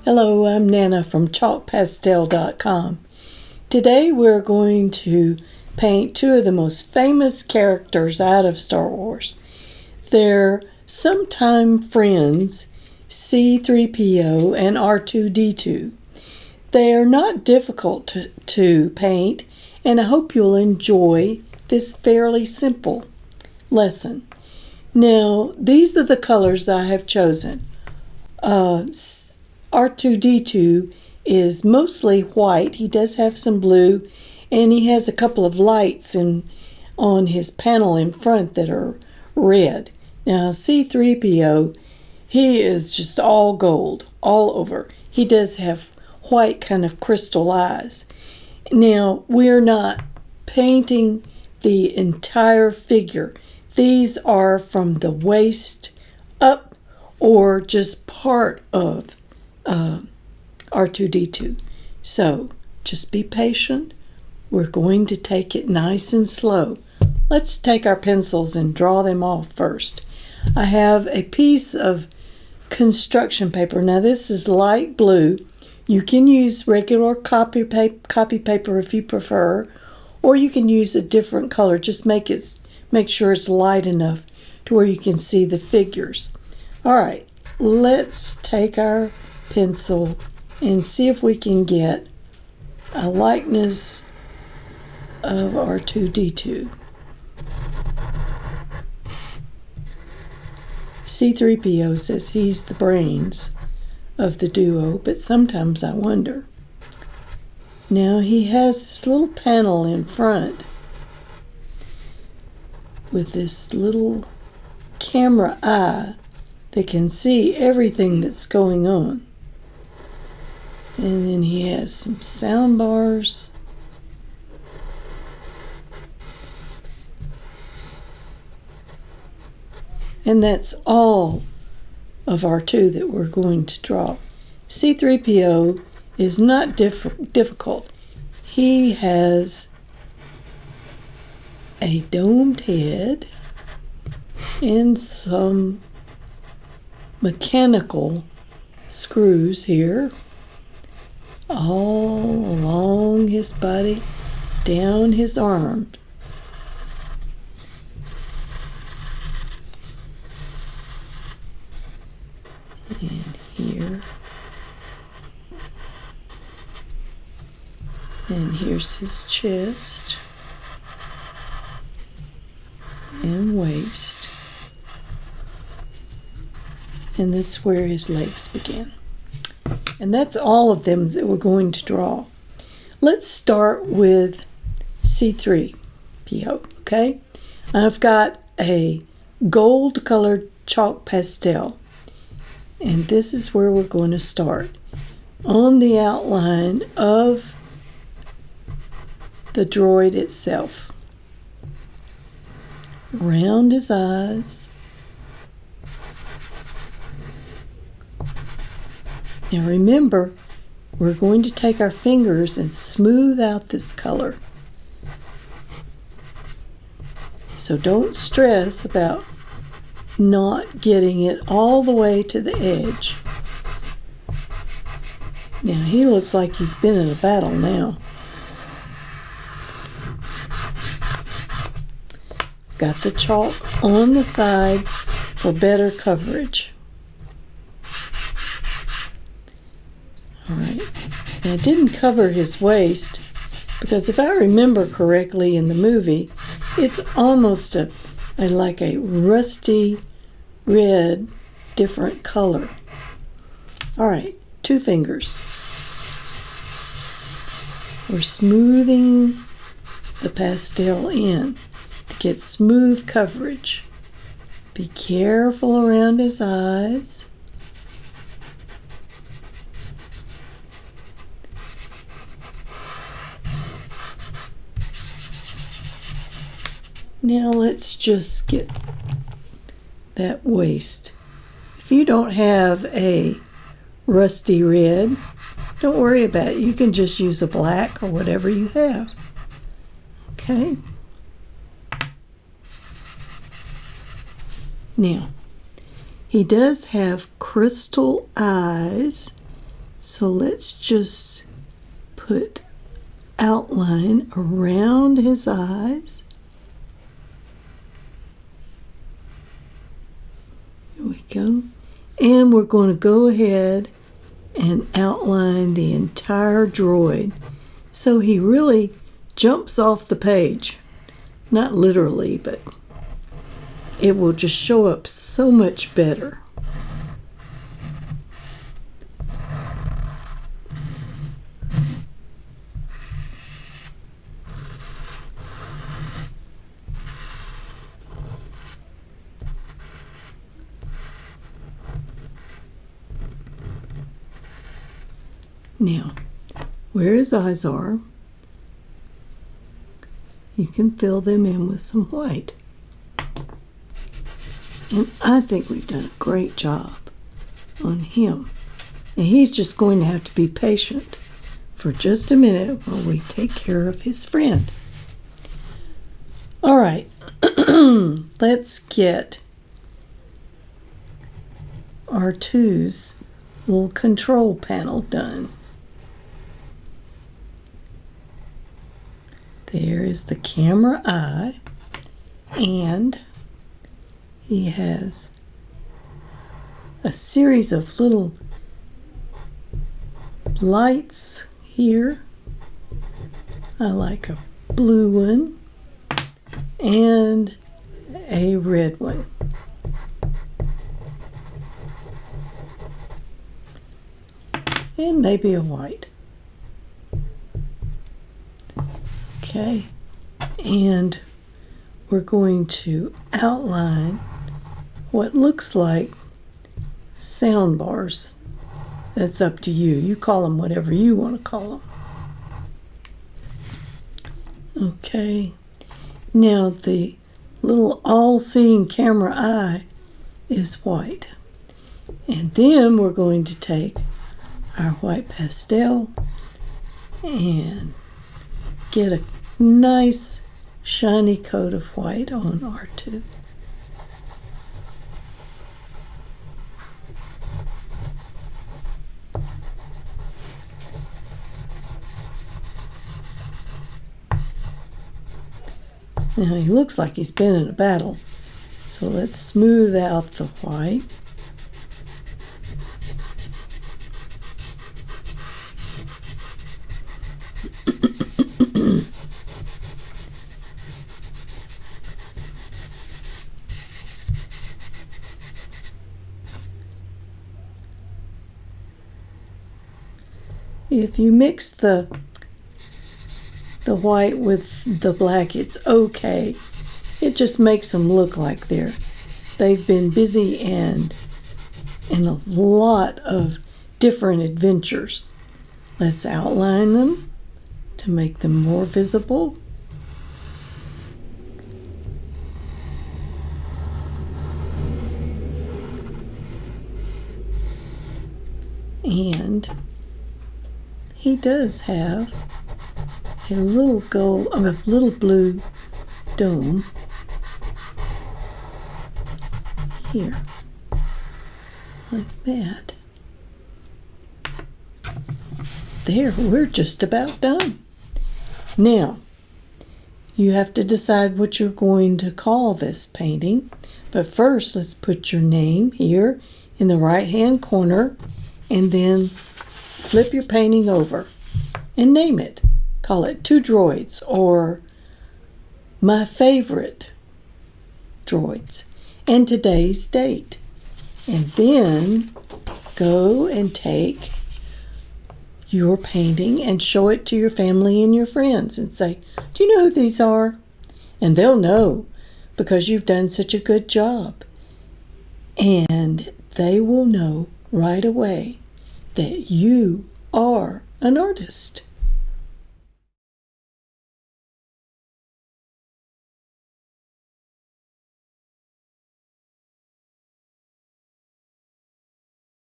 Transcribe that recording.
Hello, I'm Nana from chalkpastel.com. Today we're going to paint two of the most famous characters out of Star Wars. They're sometime friends, C3PO and R2D2. They are not difficult to paint, and I hope you'll enjoy this fairly simple lesson. Now, these are the colors I have chosen. R2D2 is mostly white. He does have some blue, and he has a couple of lights on his panel in front that are red. Now, C3PO, he is just all gold, all over. He does have white kind of crystal eyes. Now, we're not painting the entire figure. These are from the waist up or just part of R2D2. So just be patient. We're going to take it nice and slow. Let's take our pencils and draw them off first. I have a piece of construction paper. Now this is light blue. You can use regular copy paper if you prefer, or you can use a different color. Just make sure it's light enough to where you can see the figures. All right, let's take our pencil and see if we can get a likeness of R2D2. C3PO says he's the brains of the duo, but sometimes I wonder. Now he has this little panel in front with this little camera eye that can see everything that's going on. And then he has some sound bars. And that's all of R2 that we're going to draw. C3PO is not difficult. He has a domed head and some mechanical screws here all along his body, down his arm. And here. And here's his chest and waist. And that's where his legs begin. And that's all of them that we're going to draw. Let's start with C3PO, okay? I've got a gold colored chalk pastel. And this is where we're going to start. On the outline of the droid itself. Around his eyes. Now remember, we're going to take our fingers and smooth out this color. So don't stress about not getting it all the way to the edge. Now he looks like he's been in a battle now. Got the chalk on the side for better coverage. Alright, now I didn't cover his waist because if I remember correctly in the movie, it's almost like a rusty red, different color. Alright, two fingers. We're smoothing the pastel in to get smooth coverage. Be careful around his eyes. Now let's just get that waist. If you don't have a rusty red, don't worry about it. You can just use a black or whatever you have. Okay. Now, he does have crystal eyes So let's just put outline around his eyes. Here we go. And we're going to go ahead and outline the entire droid so he really jumps off the page. Not literally, but it will just show up so much better. Now, where his eyes are, you can fill them in with some white. And I think we've done a great job on him. And he's just going to have to be patient for just a minute while we take care of his friend. All right, let's get R2's little control panel done. There is the camera eye, and he has a series of little lights here. I like a blue one and a red one. And maybe a white. Okay, and we're going to outline what looks like sound bars. That's up to you. You call them whatever you want to call them. Okay, now the little all-seeing camera eye is white. And then we're going to take our white pastel and get a nice shiny coat of white on R2. Now he looks like he's been in a battle, so let's smooth out the white. If you mix the white with the black, it's okay. It just makes them look like they've been busy and in a lot of different adventures. Let's outline them to make them more visible. And he does have a little blue dome here, like that. There, we're just about done. Now, you have to decide what you're going to call this painting, but first let's put your name here in the right-hand corner, and then flip your painting over and name it. Call it Two Droids or My Favorite Droids and today's date. And then go and take your painting and show it to your family and your friends and say, do you know who these are? And they'll know because you've done such a good job. And they will know right away that you are an artist.